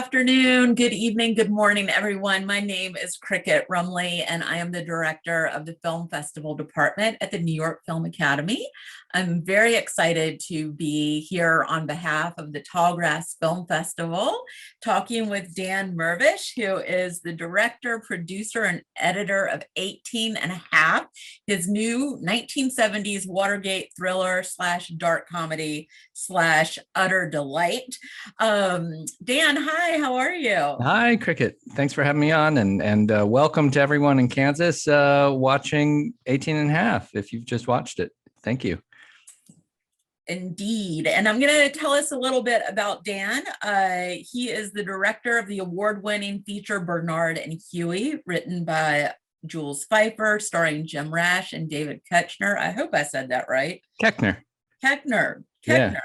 afternoon, good evening, good morning, everyone. My name is Crickett Rumley, and I am the director of the Film Festival Department at the New York Film Academy. I'm very excited to be here on behalf of the Tallgrass Film Festival, talking with Dan Mirvish, who is the director, producer, and editor of 18 and a Half, his new 1970s Watergate thriller slash dark comedy slash utter delight. Dan, hi, how are you? Hi, Cricket. Thanks for having me on, and welcome to everyone in Kansas watching 18 and a Half. If you've just watched it, thank you. Indeed. And I'm going to tell us a little bit about Dan. He is the director of the award-winning feature Bernard and Huey, written by Jules Feiffer, starring Jim Rash and David Koechner. I hope I said that right. Koechner. Yeah.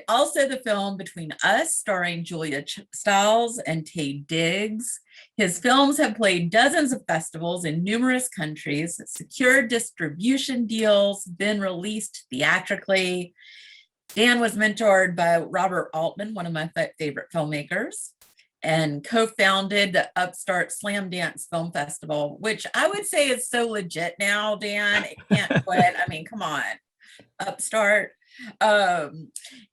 Also the film Between Us, starring Julia Stiles and Taye Diggs. His films have played dozens of festivals in numerous countries, secured distribution deals, been released theatrically. Dan was mentored by Robert Altman, one of my favorite filmmakers, and co-founded the upstart Slam Dance Film Festival, which I would say is so legit now, Dan. It can't quit. I mean, come on. Upstart.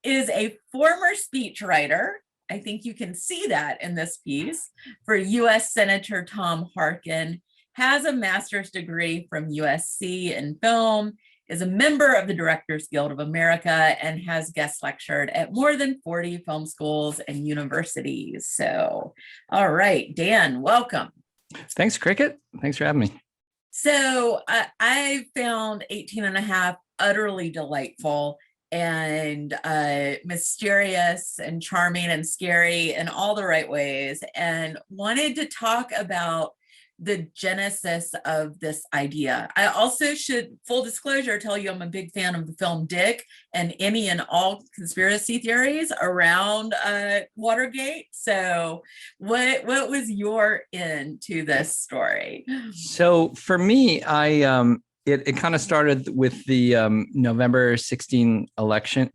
Is a former speechwriter. I think you can see that in this piece for U.S. Senator Tom Harkin, has a master's degree from USC in film, is a member of the Directors Guild of America, and has guest lectured at more than 40 film schools and universities. So, all right, Dan, welcome. Thanks, Cricket. Thanks for having me. So I found 18 and a Half utterly delightful and mysterious and charming and scary in all the right ways, and wanted to talk about the genesis of this idea. I also should, full disclosure, tell you I'm a big fan of the film Dick and any and all conspiracy theories around Watergate. So what was your into this story? So for me, it kind of started with the November 16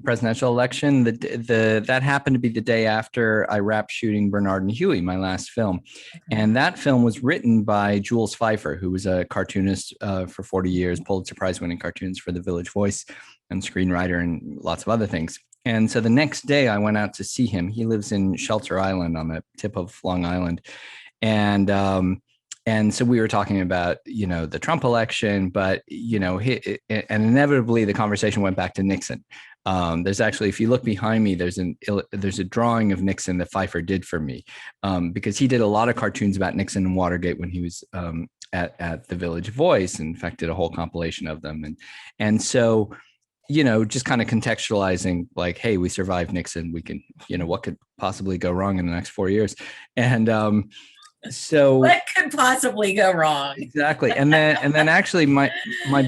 presidential election. That happened to be the day after I wrapped shooting Bernard and Huey, my last film. Okay. And that film was written by Jules Feiffer, who was a cartoonist for 40 years, Pulitzer Prize winning cartoons for The Village Voice, and screenwriter and lots of other things. And so the next day I went out to see him. He lives in Shelter Island on the tip of Long Island. And so we were talking about, the Trump election, but, and inevitably the conversation went back to Nixon. There's actually, if you look behind me, there's a drawing of Nixon that Feiffer did for me, because he did a lot of cartoons about Nixon and Watergate when he was at the Village Voice. In fact, did a whole compilation of them. And so, just kind of contextualizing like, hey, we survived Nixon. We can, what could possibly go wrong in the next 4 years? And so what could possibly go wrong? Exactly. And then actually my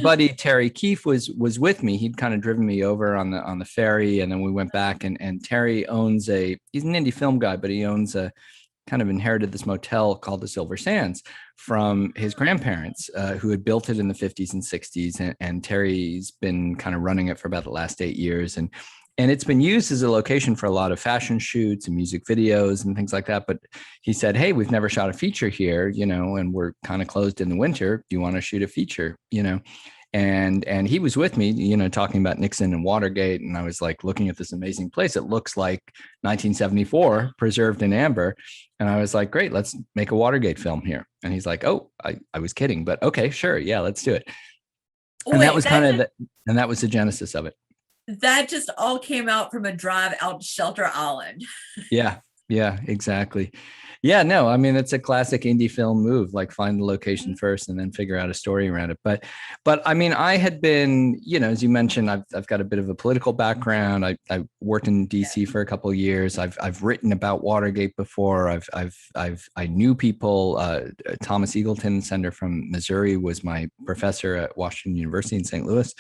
buddy Terry Keefe was with me. He'd kind of driven me over on the ferry, and then we went back, and Terry owns he's an indie film guy, but he owns kind of inherited this motel called the Silver Sands from his grandparents, who had built it in the 50s and 60s. And Terry's been kind of running it for about the last 8 years. And it's been used as a location for a lot of fashion shoots and music videos and things like that. But he said, hey, we've never shot a feature here, and we're kind of closed in the winter. Do you want to shoot a feature, And he was with me, talking about Nixon and Watergate. And I was like looking at this amazing place. It looks like 1974, preserved in amber. And I was like, great, let's make a Watergate film here. And he's like, oh, I was kidding. But okay, sure. Yeah, let's do it. And that was that was the genesis of it. That just all came out from a drive out to Shelter Island. Yeah, exactly. Yeah, no, I mean, it's a classic indie film move, like find the location first and then figure out a story around it. But I mean, I had been, as you mentioned, I've got a bit of a political background. I worked in DC for a couple of years. I've written about Watergate before. I knew people. Thomas Eagleton, senator from Missouri, was my professor at Washington University in St. Louis.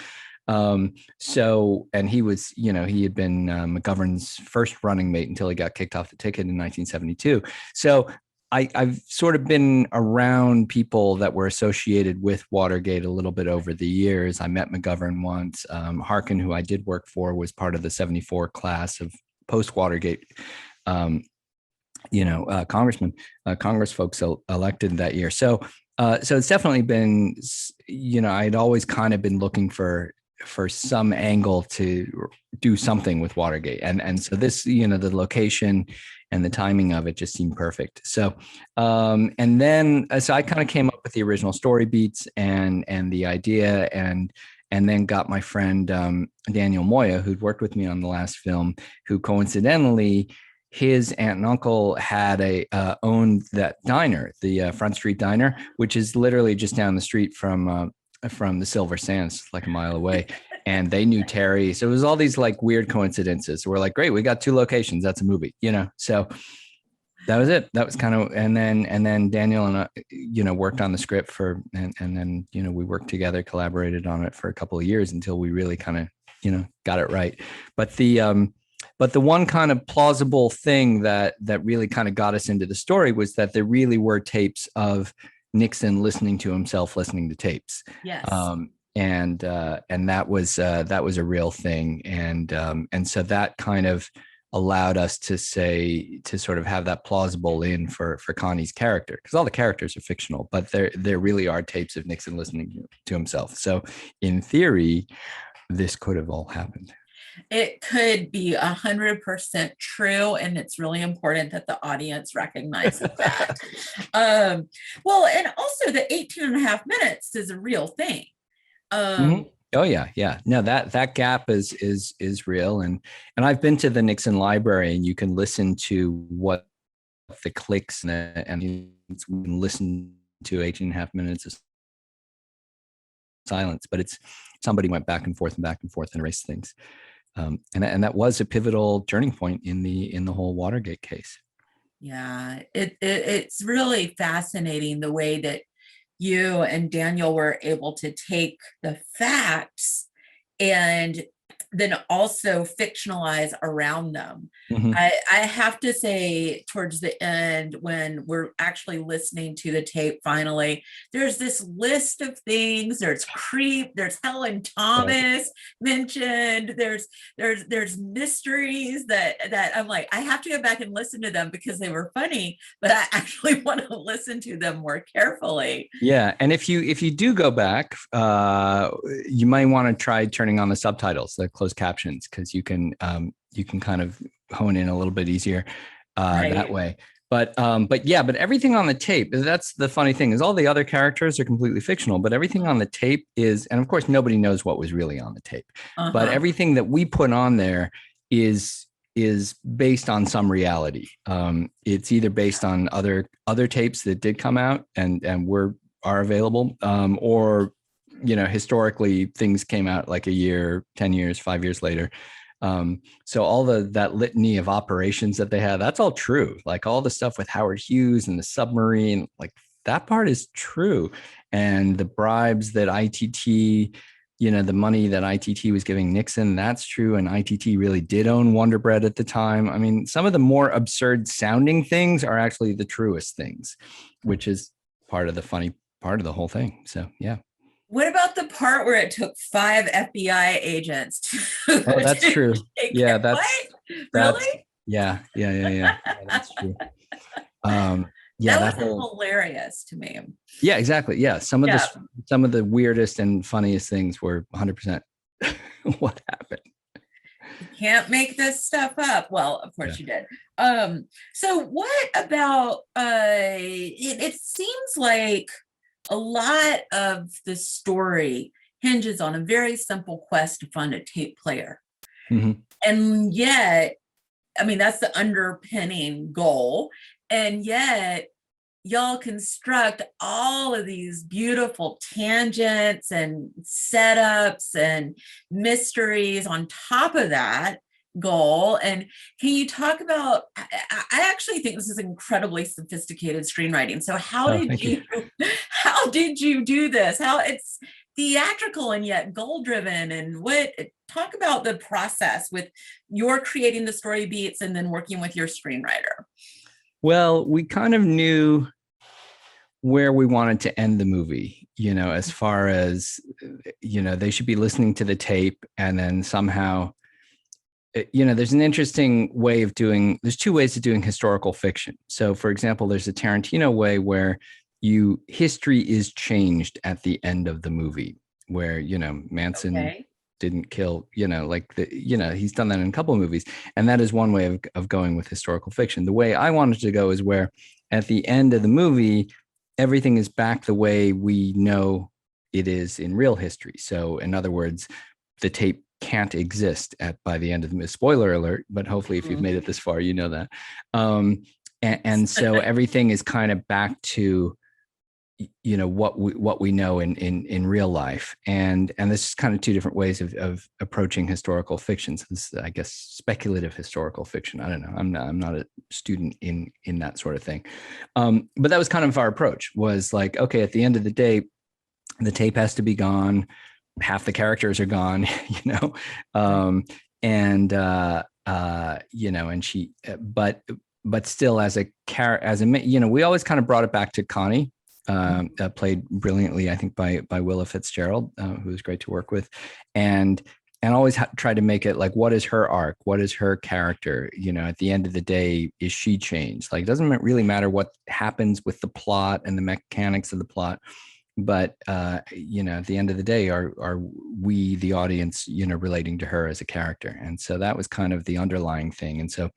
And he was, he had been McGovern's first running mate until he got kicked off the ticket in 1972. So I've sort of been around people that were associated with Watergate a little bit over the years. I met McGovern once. Harkin, who I did work for, was part of the 74 class of post-Watergate congressman, Congress folks elected that year. So it's definitely been, I'd always kind of been looking for some angle to do something with Watergate. And so this, the location and the timing of it just seemed perfect. So, and then, so I kind of came up with the original story beats and the idea, and then got my friend, Daniel Moya, who'd worked with me on the last film, who coincidentally, his aunt and uncle had owned that diner, the Front Street Diner, which is literally just down the street from the Silver Sands, like a mile away. And they knew Terry. So it was all these like weird coincidences. We're like, great, we got 2 locations. That's a movie, So that was it. That was kind of, and then Daniel and I, worked on the script and then, we worked together, collaborated on it for a couple of years until we really kind of, got it right. But the one kind of plausible thing that really kind of got us into the story was that there really were tapes of Nixon listening to himself, listening to tapes. Yes. And that was a real thing. And so that kind of allowed us to sort of have that plausible in for Connie's character, because all the characters are fictional, but there really are tapes of Nixon listening to himself. So in theory, this could have all happened. It could be 100% true, and it's really important that the audience recognizes that. Well, and also the 18 and a half minutes is a real thing. Oh yeah. No, that gap is real, and I've been to the Nixon Library, and you can listen to what the clicks and you can listen to 18 and a half minutes of silence, but it's somebody went back and forth and erased things. And that was a pivotal turning point in the whole Watergate case. Yeah, it's really fascinating the way that you and Daniel were able to take the facts and then also fictionalize around them. Mm-hmm. I have to say, towards the end, when we're actually listening to the tape finally, there's this list of things. There's creep, there's Helen Thomas mentioned, there's mysteries that I'm like, I have to go back and listen to them because they were funny, but I actually want to listen to them more carefully. Yeah, and if you do go back, you might want to try turning on the subtitles, the closed captions, because you can kind of hone in a little bit easier that way. But everything on the tape, that's the funny thing, is all the other characters are completely fictional, but everything on the tape is, and of course nobody knows what was really on the tape, but everything that we put on there is based on some reality. It's either based on other tapes that did come out and are available, or historically things came out like a year, 10 years, 5 years later. So all that litany of operations that they had, that's all true. Like all the stuff with Howard Hughes and the submarine, like that part is true. And the bribes that ITT, the money that ITT was giving Nixon, that's true. And ITT really did own Wonder Bread at the time. I mean, some of the more absurd sounding things are actually the truest things, which is part of the funny part of the whole thing. So, yeah. What about the part where it took 5 FBI agents to? Oh, that's true. Yeah, that's really. Yeah, that's true. That was hilarious to me. Yeah, exactly. Yeah, some of the weirdest and funniest things were 100% what happened. You can't make this stuff up. Well, of course you did. So what about it seems like a lot of the story hinges on a very simple quest to find a tape player. Mm-hmm. And yet, I mean, that's the underpinning goal. And yet, y'all construct all of these beautiful tangents and setups and mysteries on top of that goal. And can you talk about, I actually think this is incredibly sophisticated screenwriting. So how did you do this? How it's theatrical and yet goal driven, and talk about the process with your creating the story beats and then working with your screenwriter. Well, we kind of knew where we wanted to end the movie, as far as, they should be listening to the tape and then somehow there's an interesting way of there's two ways of doing historical fiction. So for example, there's a Tarantino way where history is changed at the end of the movie, where, Manson didn't kill, he's done that in a couple of movies. And that is one way of going with historical fiction. The way I wanted to go is where at the end of the movie, everything is back the way we know it is in real history. So in other words, the tape can't exist by the end of the spoiler alert, but hopefully if you've made it this far, you know that. And so everything is kind of back to, what we know in real life. And this is kind of two different ways of approaching historical fiction. So this is, I guess, speculative historical fiction. I don't know. I'm not a student in that sort of thing. But that was kind of our approach, was like, okay, at the end of the day, the tape has to be gone. Half the characters are gone, and she, but still as we always kind of brought it back to Connie, played brilliantly, I think, by Willa Fitzgerald, who was great to work with, and always tried to make it like, what is her arc? What is her character? At the end of the day, is she changed? Like, it doesn't really matter what happens with the plot and the mechanics of the plot. But, at the end of the day, are we, the audience, relating to her as a character? And so that was kind of the underlying thing. And so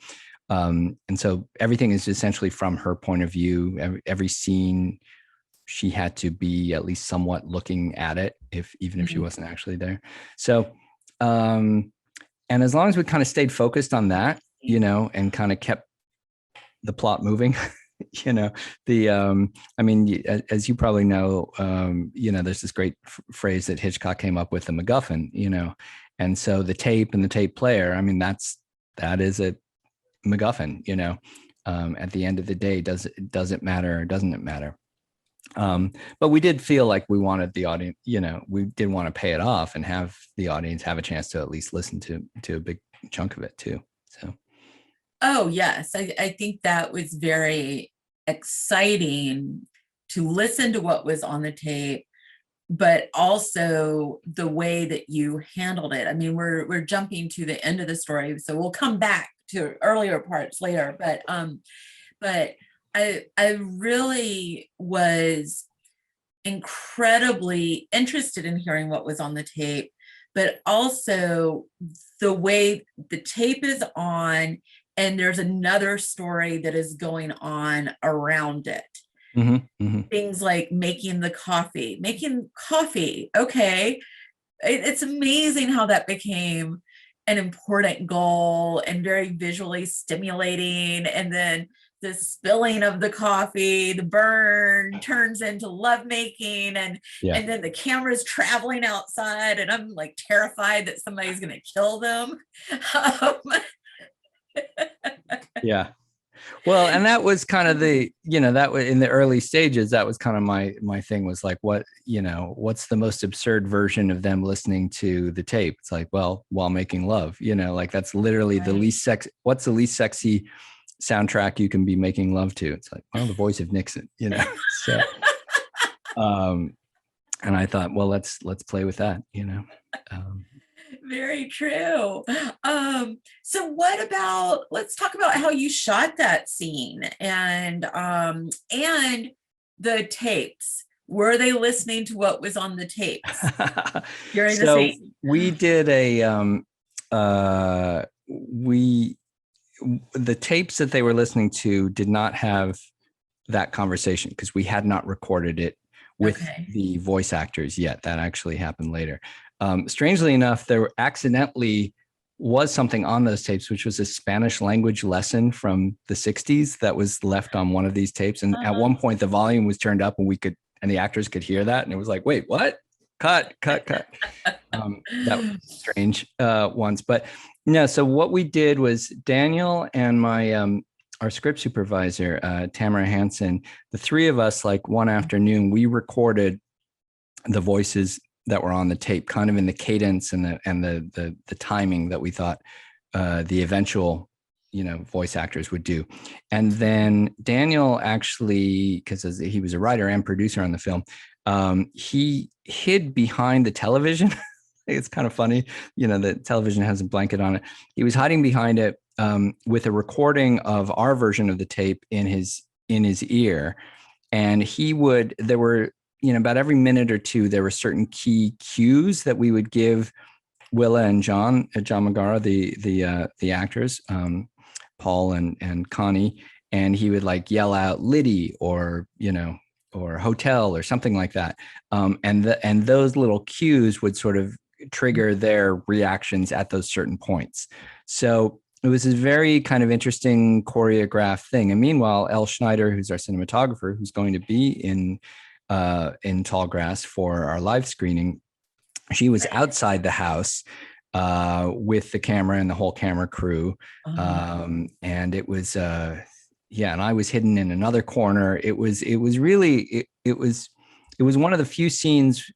everything is essentially from her point of view. Every scene, she had to be at least somewhat looking at it, even if she wasn't actually there. So, and as long as we kind of stayed focused on that, and kind of kept the plot moving, as you probably know, there's this great phrase that Hitchcock came up with, the MacGuffin, and so the tape and the tape player, that is a MacGuffin, at the end of the day, does it matter or doesn't it matter? But we did feel like we wanted the audience, we did want to pay it off and have the audience have a chance to at least listen to a big chunk of it too. So. Oh, yes. I think that was very exciting to listen to what was on the tape, but also the way that you handled it. We're jumping to the end of the story, so we'll come back to earlier parts later. But I really was incredibly interested in hearing what was on the tape, but also the way the tape is on, and there's another story that is going on around it. Things like making coffee. Okay. It's amazing how that became an important goal and very visually stimulating. And then the spilling of the coffee, the burn turns into lovemaking, and then the camera's traveling outside, and I'm like terrified that somebody's going to kill them. Yeah. Well, and that was kind of that was in the early stages, that was kind of my thing, was like, what's the most absurd version of them listening to the tape? It's like, well, while making love, like that's literally the least what's the least sexy soundtrack you can be making love to? It's like, well, the voice of Nixon, so, and I thought, well, let's play with that, Very true. So let's talk about how you shot that scene and the tapes. Were they listening to what was on the tapes during the scene? We did the tapes that they were listening to did not have that conversation because we had not recorded it with the voice actors yet. That actually happened later. Strangely enough, there accidentally was something on those tapes, which was a Spanish language lesson from the 60s that was left on one of these tapes. And at one point the volume was turned up and the actors could hear that. And it was like, wait, what? Cut. That was strange once, but no. So what we did was Daniel and our script supervisor, Tamara Hansen, the three of us, like one afternoon, we recorded the voices that were on the tape, kind of in the cadence and the timing that we thought the eventual voice actors would do. And then Daniel actually, because he was a writer and producer on the film, he hid behind the television It's kind of funny, the television has a blanket on it. He was hiding behind it with a recording of our version of the tape in his ear. And there were, about every minute or two, there were certain key cues that we would give Willa and John Magara, the actors, Paul and Connie, and he would like yell out Liddy or hotel or something like that. And those little cues would sort of trigger their reactions at those certain points. So it was a very kind of interesting choreographed thing. And meanwhile, Elle Schneider, who's our cinematographer, who's going to be in Tallgrass for our live screening, she was outside the house with the camera and the whole camera crew. And it was, and I was hidden in another corner. It was one of the few scenes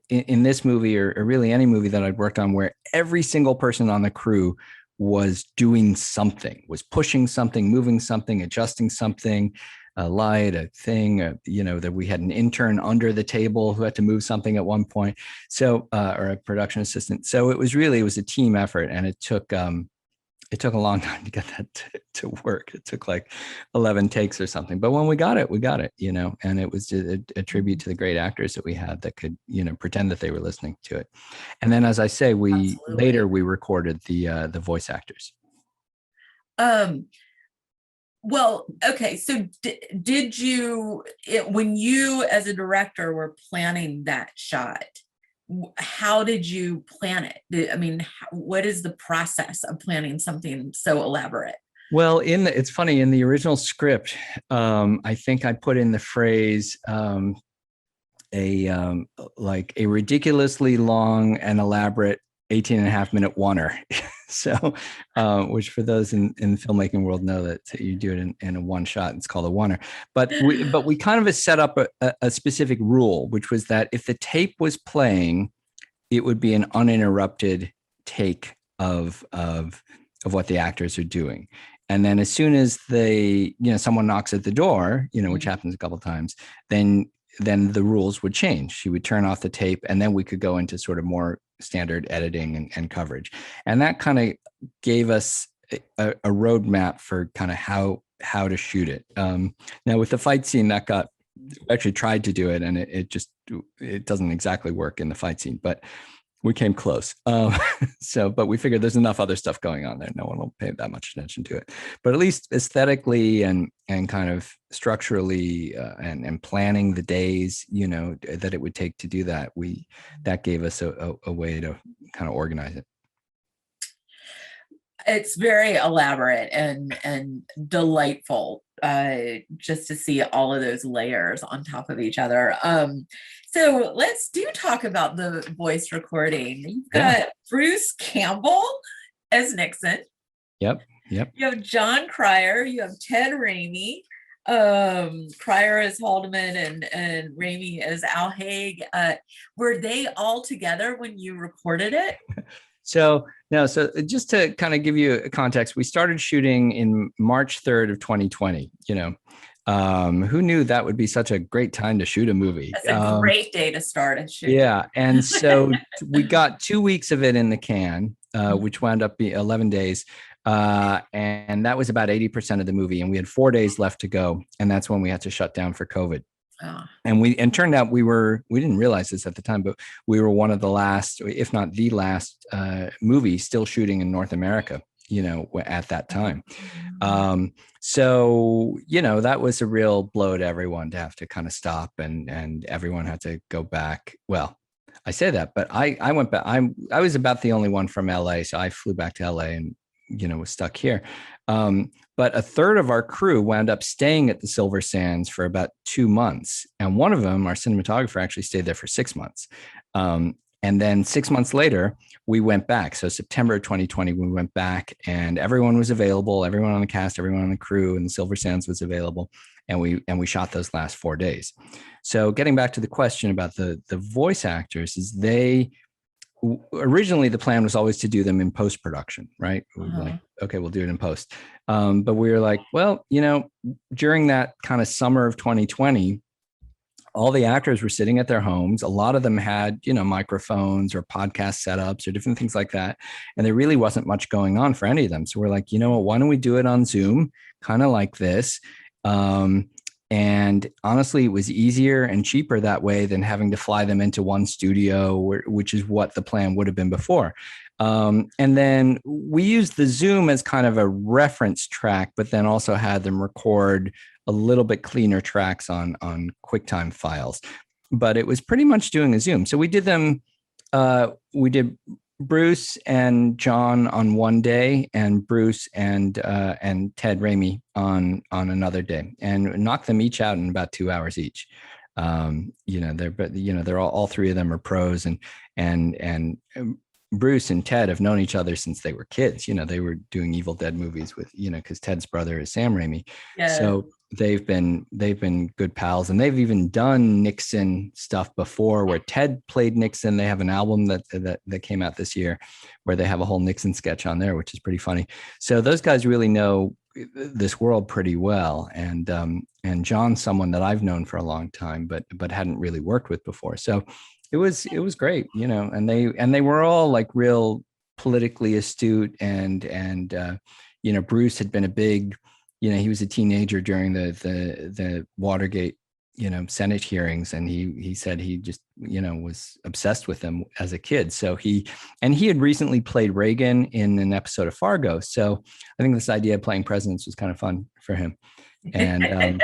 in this movie or really any movie that I'd worked on where every single person on the crew was doing something, was pushing something, moving something, adjusting something, a light, a thing, that we had an intern under the table who had to move something at one point. So, or a production assistant. So it was a team effort, and it took a long time to get that to work. It took like 11 takes or something. But when we got it, and it was just a tribute to the great actors that we had that could, pretend that they were listening to it. And then, as I say, we recorded the voice actors. Well, okay. So did you, when you as a director were planning that shot, how did you plan it? I mean, what is the process of planning something so elaborate? Well, it's funny, in the original script, I think I put in the phrase, like a ridiculously long and elaborate 18.5-minute oneer. So, which for those in the filmmaking world know that you do it in a one shot. It's called a oneer. But we kind of set up a specific rule, which was that if the tape was playing, it would be an uninterrupted take of what the actors are doing. And then as soon as someone knocks at the door, which happens a couple of times, then the rules would change. She would turn off the tape, and then we could go into sort of more standard editing and coverage. And that kind of gave us a roadmap for kind of how to shoot it. Now with the fight scene, we actually tried to do it, and it doesn't exactly work in the fight scene, but we came close. But we figured there's enough other stuff going on there. No one will pay that much attention to it. But at least aesthetically and kind of structurally and planning the days, that it would take to do that, that gave us a way to kind of organize it. It's very elaborate and delightful just to see all of those layers on top of each other. So let's talk about the voice recording. You've got Bruce Campbell as Nixon. Yep. You have John Cryer. You have Ted Raimi. Cryer as Haldeman and Raimi as Al Haig. Were they all together when you recorded it? So just to kind of give you a context, we started shooting in March 3rd of 2020, who knew that would be such a great time to shoot a movie? That's a great day to start a shoot. Yeah. And so we got 2 weeks of it in the can, which wound up being 11 days. And that was about 80% of the movie. And we had 4 days left to go. And that's when we had to shut down for COVID. And turned out we didn't realize this at the time, but we were one of the last, if not the last movie still shooting in North America, at that time. So, that was a real blow to everyone to have to kind of stop and everyone had to go back. Well, I say that, but I went back. I was about the only one from LA. So I flew back to LA and, was stuck here. But a third of our crew wound up staying at the Silver Sands for about 2 months. And one of them, our cinematographer, actually stayed there for 6 months. And then 6 months later, we went back. So September 2020, we went back and everyone was available. Everyone on the cast, everyone on the crew and the Silver Sands was available. And we shot those last 4 days. So getting back to the question about the voice actors, is originally the plan was always to do them in post-production, right? We were like, okay, we'll do it in post. But we were like, well, during that kind of summer of 2020, all the actors were sitting at their homes. A lot of them had, microphones or podcast setups or different things like that. And there really wasn't much going on for any of them. So we're like, you know what, why don't we do it on Zoom, kind of like this? And honestly, it was easier and cheaper that way than having to fly them into one studio, which is what the plan would have been before. And then we used the Zoom as kind of a reference track, but then also had them record a little bit cleaner tracks on QuickTime files. But it was pretty much doing a Zoom. So we did them, we did Bruce and John on one day, and Bruce and Ted Raimi on another day, and knocked them each out in about 2 hours each. They're all three of them are pros, and Bruce and Ted have known each other since they were kids. They were doing Evil Dead movies with, because Ted's brother is Sam Raimi. Yeah. So they've been good pals, and they've even done Nixon stuff before where Ted played Nixon. They have an album that came out this year where they have a whole Nixon sketch on there, which is pretty funny. So those guys really know this world pretty well. And John's someone that I've known for a long time, but hadn't really worked with before. So it was great, and they were all like real politically astute, and Bruce had been a big, he was a teenager during the Watergate, Senate hearings, and he said he just, was obsessed with them as a kid. So he had recently played Reagan in an episode of Fargo. So I think this idea of playing presidents was kind of fun for him. And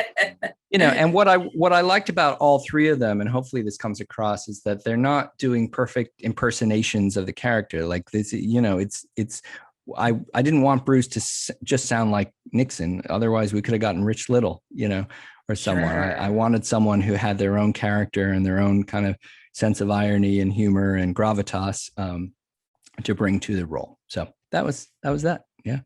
and what I liked about all three of them, and hopefully this comes across, is that they're not doing perfect impersonations of the character. Like this, I didn't want Bruce to just sound like Nixon. Otherwise we could have gotten Rich Little, or someone. Sure. I wanted someone who had their own character and their own kind of sense of irony and humor and gravitas to bring to the role. So that was that. Yeah.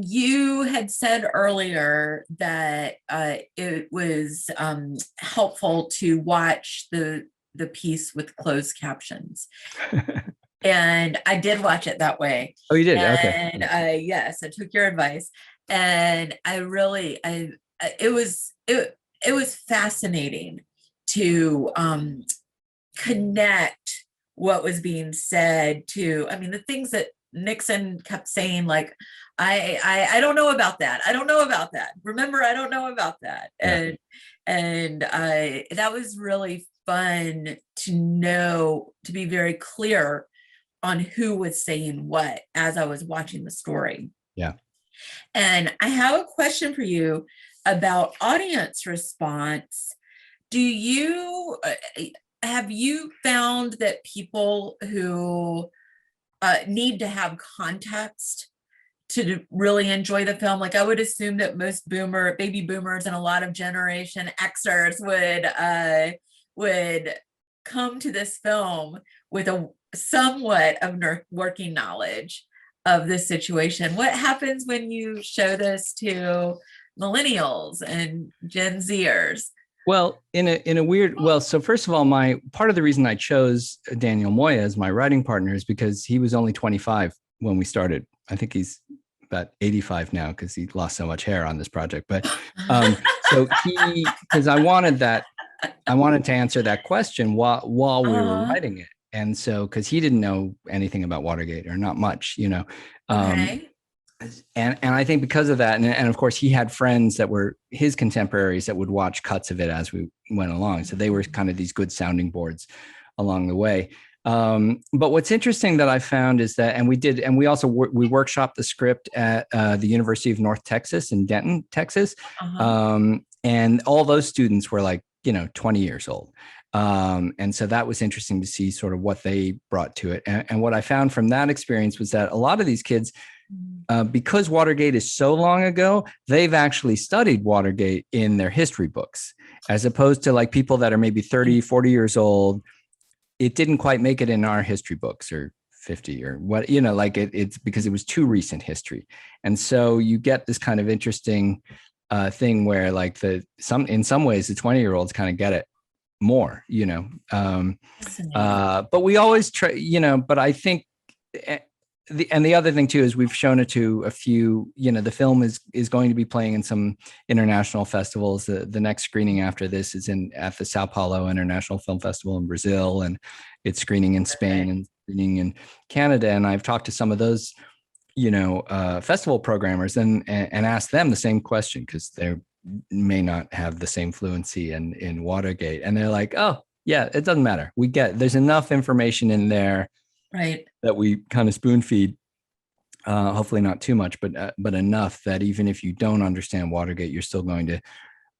You had said earlier that it was helpful to watch the piece with closed captions. And I did watch it that way. Oh, you did? And, okay. Yes, I took your advice. And it was fascinating to connect what was being said to, the things that Nixon kept saying, like, I don't know about that. I don't know about that. Remember, I don't know about that. Yeah. And that was really fun to know, to be very clear on who was saying what as I was watching the story. Yeah. And I have a question for you about audience response. Have you found that people who need to have context to really enjoy the film? Like, I would assume that most baby boomers and a lot of Generation Xers would come to this film with a somewhat of working knowledge of this situation. What happens when you show this to millennials and Gen Zers? Well, so first of all, part of the reason I chose Daniel Moya as my writing partner is because he was only 25 when we started. I think he's about 85 now because he lost so much hair on this project. But because I wanted to answer that question while we were writing it. And so, because he didn't know anything about Watergate, or not much, Okay. And I think because of that, and of course he had friends that were his contemporaries that would watch cuts of it as we went along. So they were kind of these good sounding boards along the way. But what's interesting that I found is that, we also workshopped the script at the University of North Texas in Denton, Texas. And all those students were like, 20 years old. And so that was interesting to see sort of what they brought to it. And what I found from that experience was that a lot of these kids, because Watergate is so long ago, they've actually studied Watergate in their history books, as opposed to like people that are maybe 30, 40 years old. It didn't quite make it in our history books, or 50 or what, it's because it was too recent history. And so you get this kind of interesting thing where like in some ways the 20-year-olds kind of get it more, but we always try, but I think the other thing too is we've shown it to a few, the film is going to be playing in some international festivals. The next screening after this is at the Sao Paulo International Film Festival in Brazil, and it's screening in Spain and screening in Canada. And I've talked to some of those, festival programmers and asked them the same question, because they may not have the same fluency in Watergate. And they're like, oh yeah, it doesn't matter. There's enough information in there, right, that we kind of spoon feed, hopefully not too much, but enough that even if you don't understand Watergate, you're still going to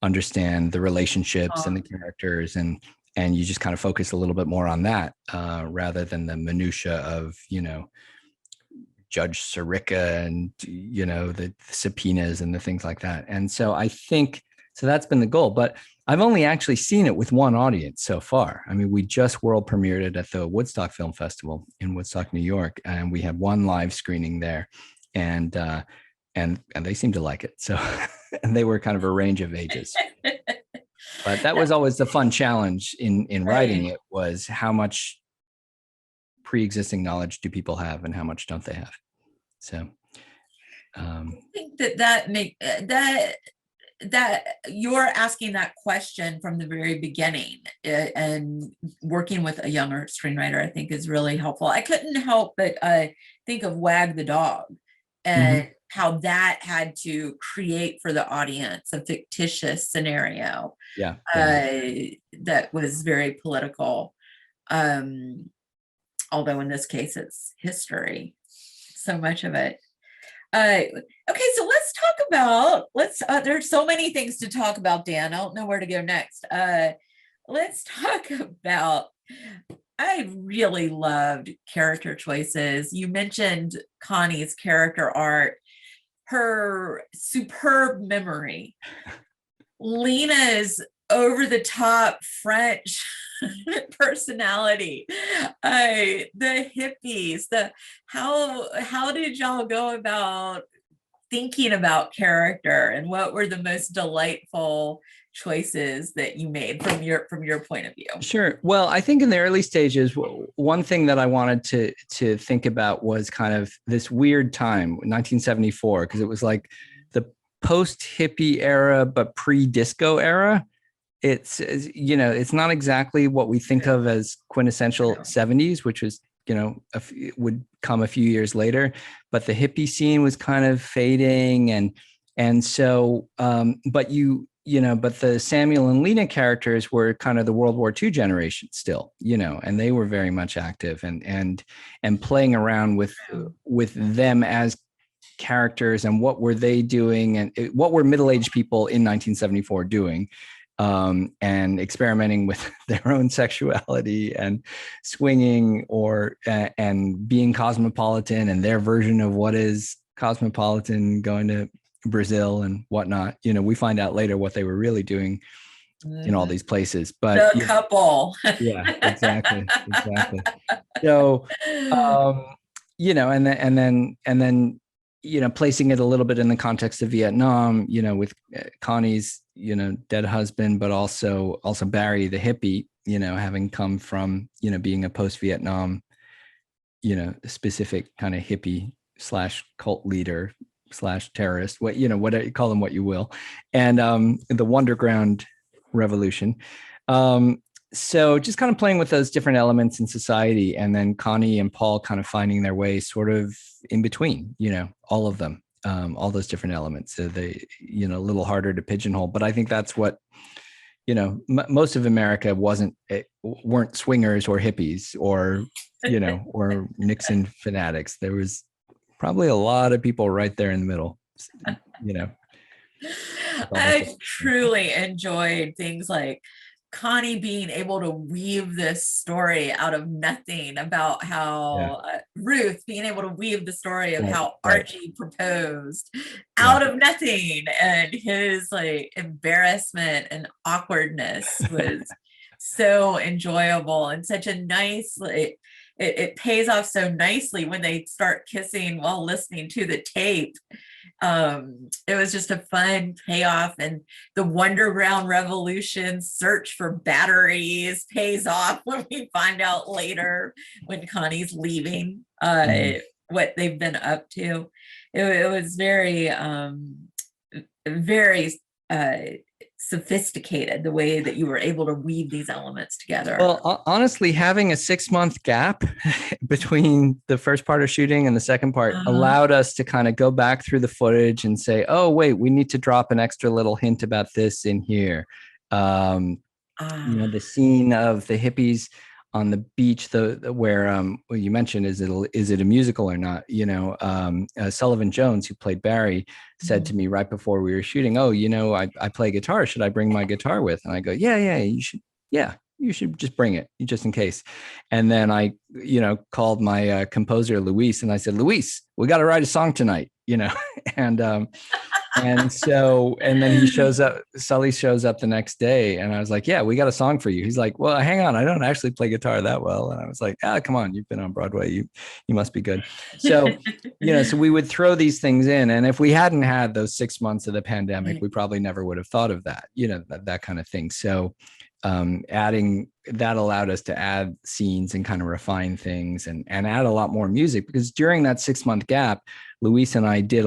understand the relationships and the characters, and you just kind of focus a little bit more on that, rather than the minutia of, Judge Sirica and, the subpoenas and the things like that. And so I think, so that's been the goal, but I've only actually seen it with one audience so far. I mean, we just world premiered it at the Woodstock Film Festival in Woodstock, New York, and we had one live screening there, and they seemed to like it. So, and they were kind of a range of ages. But that was always the fun challenge in writing it, was how much pre-existing knowledge do people have and how much don't they have? So, I think that you're asking that question from the very beginning, and working with a younger screenwriter, I think, is really helpful. I couldn't help but think of Wag the Dog, and how that had to create for the audience a fictitious scenario. That was very political. Although in this case, it's history, so much of it. Okay, so let's talk about, there's so many things to talk about, Dan. I don't know where to go next. Let's talk about, I really loved character choices. You mentioned Connie's character art, her superb memory, Lena's over-the-top French personality, the hippies, how did y'all go about thinking about character, and what were the most delightful choices that you made from your point of view? Sure. Well, I think in the early stages, one thing that I wanted to think about was kind of this weird time, 1974, because it was like the post-hippie era, but pre-disco era. It's not exactly what we think of as quintessential 70s, which was, would come a few years later, but the hippie scene was kind of fading. And so, but the Samuel and Lena characters were kind of the World War II generation still, and they were very much active and playing around with them as characters, and what were they doing, and what were middle-aged people in 1974 doing. And experimenting with their own sexuality and swinging, and being cosmopolitan, and their version of what is cosmopolitan, going to Brazil and whatnot. We find out later what they were really doing in all these places. But the couple. Yeah, exactly. So, and then placing it a little bit in the context of Vietnam, with Connie's, dead husband, but also Barry the hippie, having come from, being a post-Vietnam, specific kind of hippie / cult leader / terrorist, what you call them, what you will, and the Wonderground Revolution. So just kind of playing with those different elements in society, and then Connie and Paul kind of finding their way sort of in between, all of them, all those different elements. So they, a little harder to pigeonhole, but I think that's what, most of America weren't swingers or hippies or, or Nixon fanatics. There was probably a lot of people right there in the middle, I truly enjoyed things like Connie being able to weave this story out of nothing, about how Ruth being able to weave the story of how Archie proposed out of nothing, and his like embarrassment and awkwardness was so enjoyable, and such a nice, like, it pays off so nicely when they start kissing while listening to the tape. It was just a fun payoff, and the Wonderground Revolution search for batteries pays off when we find out later when Connie's leaving. what they've been up to. It was very very sophisticated, the way that you were able to weave these elements together. Well, honestly, having a 6-month gap between the first part of shooting and the second part allowed us to kind of go back through the footage and say, oh, wait, we need to drop an extra little hint about this in here. The scene of the hippies on the beach, where you mentioned, is it a musical or not? Sullivan Jones, who played Barry, said to me right before we were shooting, oh, I play guitar. Should I bring my guitar with? And I go, yeah, you should. Yeah, you should just bring it, just in case. And then I, called my composer, Luis, and I said, Luis, we got to write a song tonight, and then Sully shows up the next day, and I was like, yeah, we got a song for you. He's like, well, hang on, I don't actually play guitar that well. And I was like, come on, you've been on Broadway, you must be good. So, so we would throw these things in. And if we hadn't had those 6 months of the pandemic, we probably never would have thought of that, that kind of thing. So adding that allowed us to add scenes and kind of refine things and add a lot more music, because during that 6-month gap, Luis and I did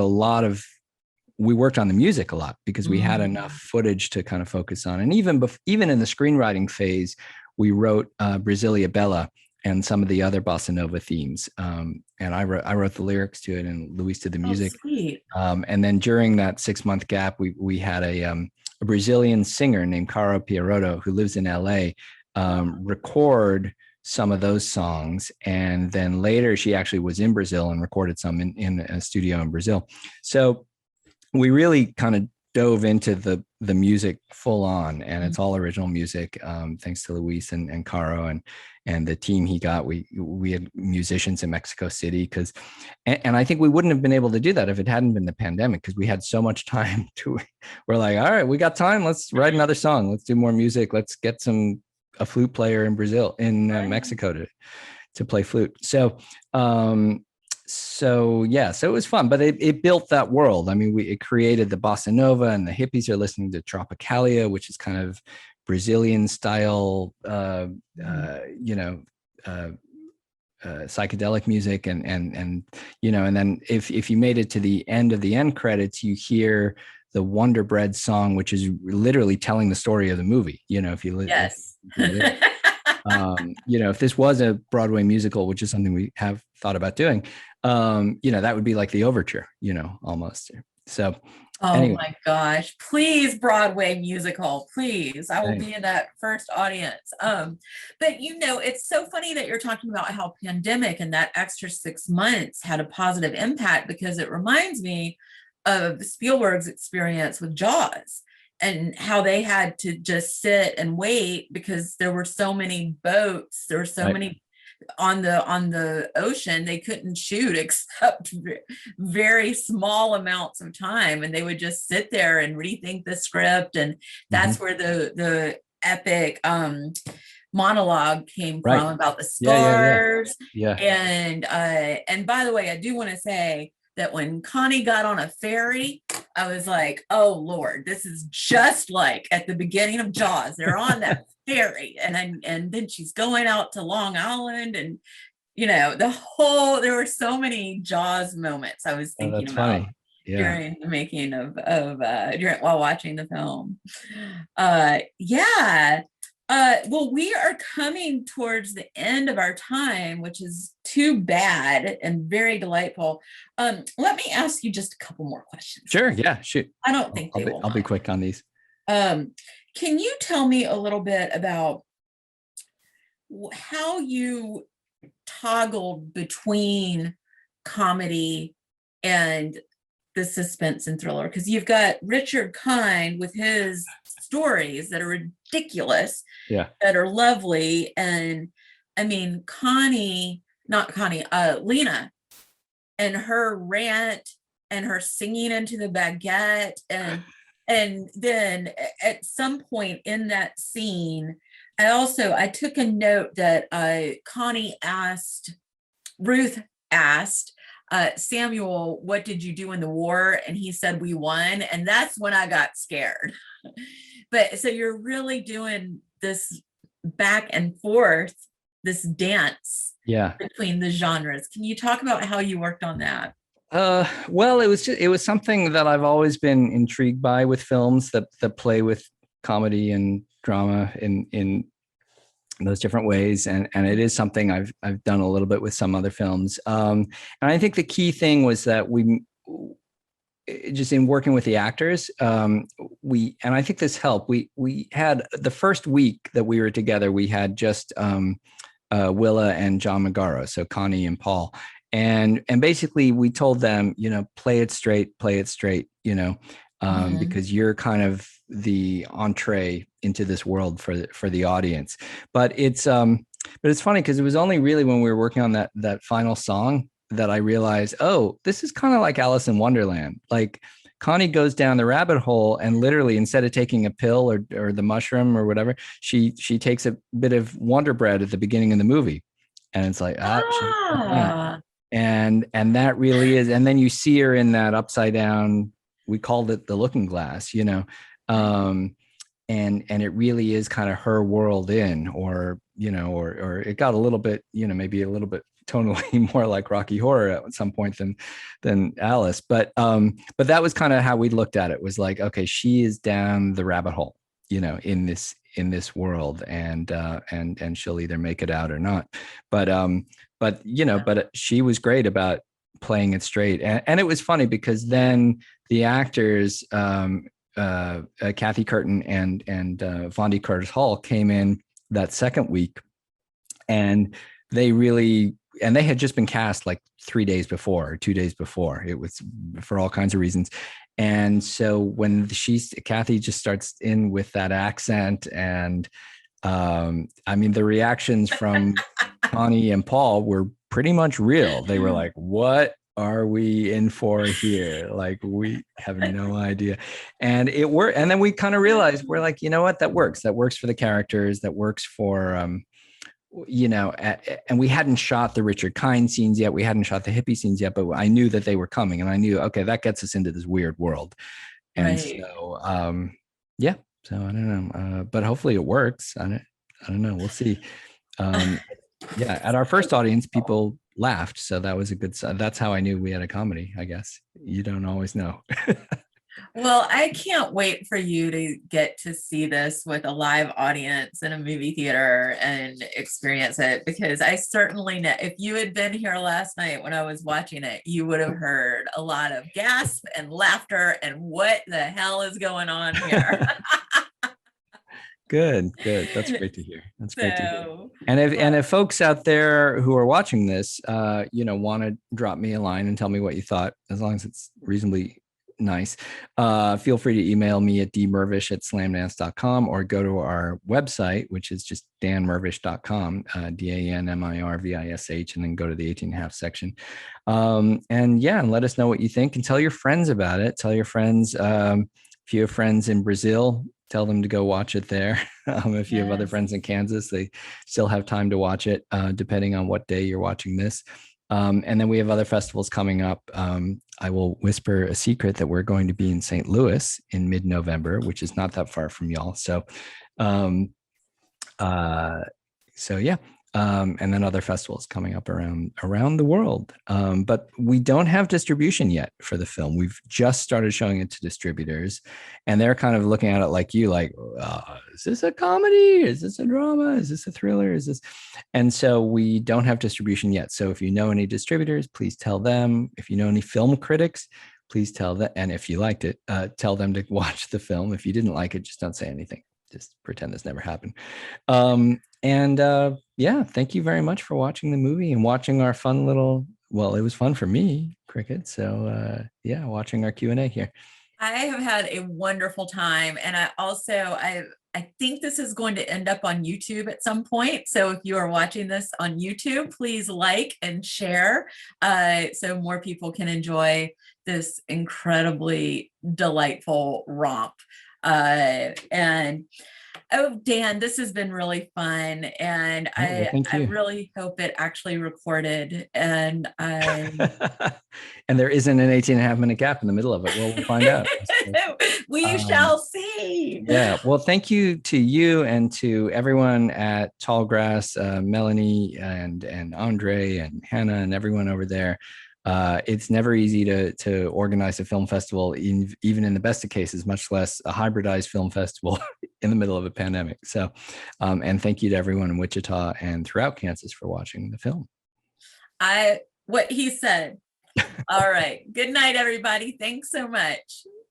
we worked on the music a lot, because we had enough footage to kind of focus on. And even in the screenwriting phase, we wrote Brasilia Bella and some of the other bossa nova themes. And I wrote the lyrics to it, and Luis did the music. Sweet. And then during that 6-month gap, we had a Brazilian singer named Caro Pieroto, who lives in LA, record some of those songs. And then later she actually was in Brazil and recorded some in a studio in Brazil. So we really kind of dove into the music full on, and it's all original music, thanks to Luis and Caro and the team he got. We had musicians in Mexico City, and I think we wouldn't have been able to do that if it hadn't been the pandemic, because we had so much time we're like, all right, we got time, let's write another song, let's do more music, let's get a flute player in Mexico to play flute. So it was fun, but it built that world. I mean, it created the bossa nova, and the hippies are listening to Tropicalia, which is kind of Brazilian style, psychedelic music, and then if you made it to the end of the end credits, you hear the Wonder Bread song, which is literally telling the story of the movie. If you yes. If this was a Broadway musical, which is something we have thought about doing, that would be like the overture, almost. So anyway. My gosh, please, Broadway musical, please. I will be in that first audience. But it's so funny that you're talking about how pandemic and that extra 6 months had a positive impact, because it reminds me of Spielberg's experience with Jaws, and how they had to just sit and wait because there were so many boats, there were so many on the ocean, they couldn't shoot except very small amounts of time, and they would just sit there and rethink the script. And that's where the epic monologue came from about the scars. And by the way, I do want to say that when Connie got on a ferry, I was like, oh Lord, this is just like at the beginning of Jaws. They're on that ferry, and then she's going out to Long Island, and there were so many Jaws moments I was thinking about during the making of while watching the film. Well, we are coming towards the end of our time, which is too bad and very delightful. Let me ask you just a couple more questions. Sure. Yeah, shoot. I don't think I'll be quick on these. Can you tell me a little bit about how you toggled between comedy and the suspense and thriller? Because you've got Richard Kind with his stories that are ridiculous, that are lovely, and I mean Lena and her rant and her singing into the baguette, and then at some point in that scene, I took a note that Ruth asked Samuel, what did you do in the war? And he said, we won. And that's when I got scared. But so you're really doing this back and forth, this dance Yeah. between the genres. Can you talk about how you worked on that? Well, it was something that I've always been intrigued by with films that play with comedy and drama in those different ways, and it is something I've done a little bit with some other films. And I think the key thing was that we just in working with the actors, and I think this helped. We had the first week that we were together, we had just Willa and John Magaro, so Connie and Paul. And basically we told them, play it straight, because you're kind of the entree into this world for the audience. But it's funny because it was only really when we were working on that final song that I realized, oh, this is kind of like Alice in Wonderland. Like Connie goes down the rabbit hole and literally instead of taking a pill or the mushroom or whatever, she takes a bit of Wonder Bread at the beginning of the movie. And it's like, and that really is. And then you see her in that upside down, we called it the looking glass, and it really is kind of her world or it got a little bit, maybe a little bit tonally more like Rocky Horror at some point than Alice. But that was kind of how we looked at it, was like, okay, she is down the rabbit hole, in this world, and she'll either make it out or not. But she was great about playing it straight. And it was funny because then the actors, Kathy Curtin and Vondi Curtis Hall came in that second week, and they had just been cast like 3 days before or 2 days before. It was for all kinds of reasons. And so when Kathy just starts in with that accent, and the reactions from Connie and Paul were pretty much real. They were like, what are we in for here? Like, we have no idea. And it worked. And then we kind of realized, we're like, you know what, that works for the characters, that works for and we hadn't shot the Richard Kind scenes yet. We hadn't shot the hippie scenes yet, but I knew that they were coming, and I knew, okay, that gets us into this weird world. And so, yeah, so I don't know, but hopefully it works. I don't know. We'll see. Yeah. At our first audience, people laughed. So that was a good sign. That's how I knew we had a comedy, I guess. You don't always know. Well, I can't wait for you to get to see this with a live audience in a movie theater and experience it, because I certainly know if you had been here last night when I was watching it, you would have heard a lot of gasp and laughter and what the hell is going on here. Good. That's great to hear. Great to hear. And if folks out there who are watching this, want to drop me a line and tell me what you thought, as long as it's reasonably nice, feel free to email me at dmirvish@slamdance.com, or go to our website, which is just danmirvish.com, DANMIRVISH, and then go to the 18.5 section. And let us know what you think, and tell your friends about it. Tell your friends, if you have friends in Brazil, tell them to go watch it there. If you have other friends in Kansas, they still have time to watch it, depending on what day you're watching this. And then we have other festivals coming up. I will whisper a secret that we're going to be in St. Louis in mid-November, which is not that far from y'all. So, yeah. And then other festivals coming up around the world. But we don't have distribution yet for the film. We've just started showing it to distributors, and they're kind of looking at it like you, like, is this a comedy? Is this a drama? Is this a thriller? And so we don't have distribution yet. So if you know any distributors, please tell them. If you know any film critics, please tell them. And if you liked it, tell them to watch the film. If you didn't like it, just don't say anything. Just pretend this never happened. Thank you very much for watching the movie and watching our fun little, well, it was fun for me, Cricket. So watching our Q&A here. I have had a wonderful time. And I think this is going to end up on YouTube at some point. So if you are watching this on YouTube, please like and share, so more people can enjoy this incredibly delightful romp. And Oh, Dan, this has been really fun. And Yeah, well, thank I you. really hope it actually recorded. And And there isn't an 18.5-minute gap in the middle of it. We'll find out. we Um, shall see. yeah. Well, thank you to you and to everyone at Tallgrass, Melanie and Andre and Hannah and everyone over there. It's never easy to organize a film festival, even in the best of cases, much less a hybridized film festival in the middle of a pandemic. So, and thank you to everyone in Wichita and throughout Kansas for watching the film. What he said. All right. Good night, everybody. Thanks so much.